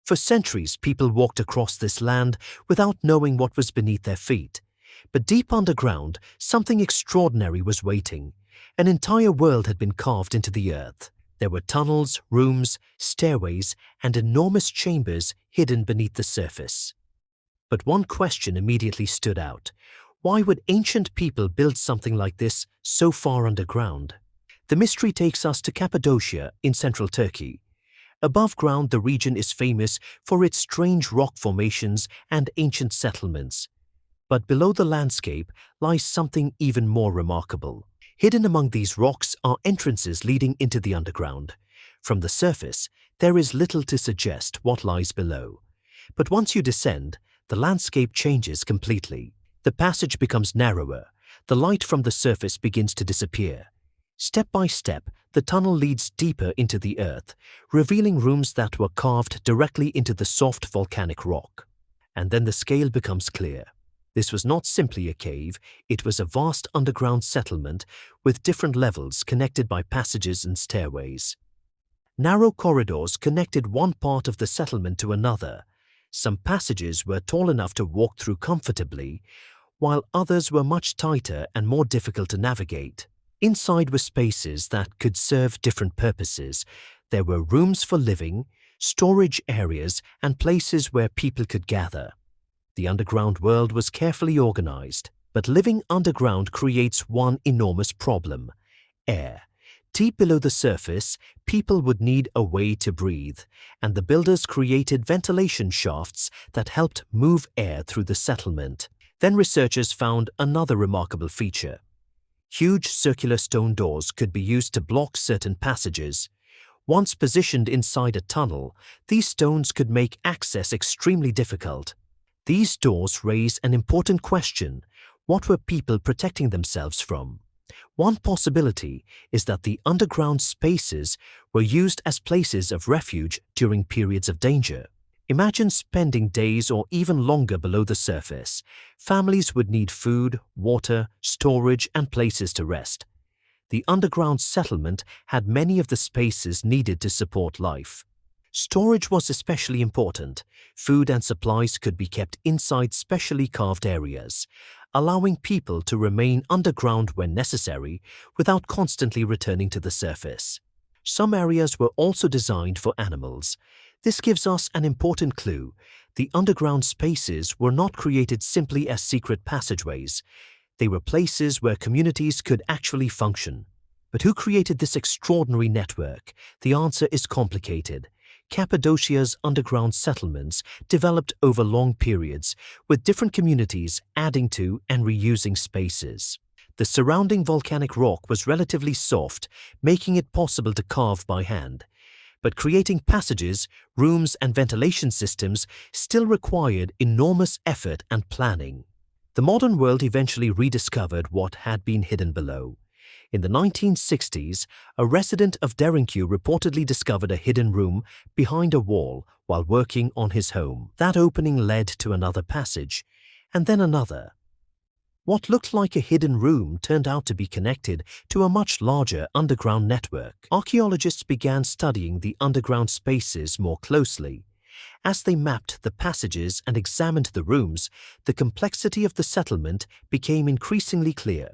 For centuries, people walked across this land without knowing what was beneath their feet. But deep underground, something extraordinary was waiting. An entire world had been carved into the earth. There were tunnels, rooms, stairways, and enormous chambers hidden beneath the surface. But one question immediately stood out. Why would ancient people build something like this so far underground? The mystery takes us to Cappadocia in central Turkey. Above ground, the region is famous for its strange rock formations and ancient settlements. But below the landscape lies something even more remarkable. Hidden among these rocks are entrances leading into the underground. From the surface, there is little to suggest what lies below. But once you descend, the landscape changes completely. The passage becomes narrower. The light from the surface begins to disappear. Step by step, the tunnel leads deeper into the earth, revealing rooms that were carved directly into the soft volcanic rock. And then the scale becomes clear. This was not simply a cave, it was a vast underground settlement with different levels connected by passages and stairways. Narrow corridors connected one part of the settlement to another. Some passages were tall enough to walk through comfortably, while others were much tighter and more difficult to navigate. Inside were spaces that could serve different purposes. There were rooms for living, storage areas, and places where people could gather. The underground world was carefully organized, but living underground creates one enormous problem: air. Deep below the surface, people would need a way to breathe, and the builders created ventilation shafts that helped move air through the settlement. Then researchers found another remarkable feature. Huge circular stone doors could be used to block certain passages. Once positioned inside a tunnel, these stones could make access extremely difficult. These doors raise an important question: what were people protecting themselves from? One possibility is that the underground spaces were used as places of refuge during periods of danger. Imagine spending days or even longer below the surface. Families would need food, water, storage, and places to rest. The underground settlement had many of the spaces needed to support life. Storage was especially important. Food and supplies could be kept inside specially carved areas, allowing people to remain underground when necessary without constantly returning to the surface. Some areas were also designed for animals. This gives us an important clue. The underground spaces were not created simply as secret passageways. They were places where communities could actually function. But who created this extraordinary network? The answer is complicated. Cappadocia's underground settlements developed over long periods, with different communities adding to and reusing spaces. The surrounding volcanic rock was relatively soft, making it possible to carve by hand. But creating passages, rooms, and ventilation systems still required enormous effort and planning. The modern world eventually rediscovered what had been hidden below. In the 1960s, a resident of Derinkuyu reportedly discovered a hidden room behind a wall while working on his home. That opening led to another passage, and then another. What looked like a hidden room turned out to be connected to a much larger underground network. Archaeologists began studying the underground spaces more closely. As they mapped the passages and examined the rooms, the complexity of the settlement became increasingly clear.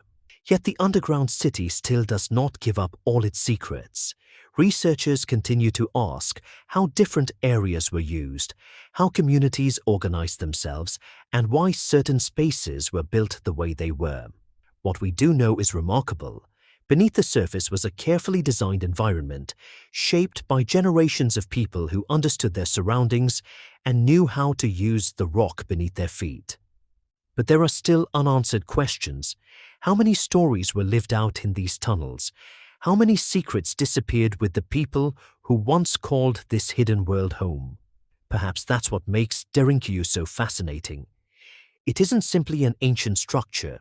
Yet the underground city still does not give up all its secrets. Researchers continue to ask how different areas were used, how communities organized themselves, and why certain spaces were built the way they were. What we do know is remarkable. Beneath the surface was a carefully designed environment, shaped by generations of people who understood their surroundings and knew how to use the rock beneath their feet. But there are still unanswered questions. How many stories were lived out in these tunnels? How many secrets disappeared with the people who once called this hidden world home? Perhaps that's what makes Derinkuyu so fascinating. It isn't simply an ancient structure.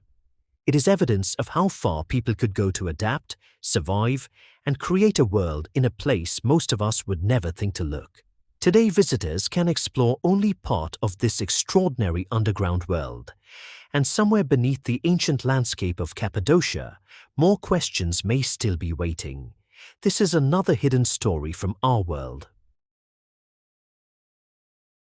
It is evidence of how far people could go to adapt, survive, and create a world in a place most of us would never think to look. Today, visitors can explore only part of this extraordinary underground world. And somewhere beneath the ancient landscape of Cappadocia, more questions may still be waiting. This is another hidden story from our world.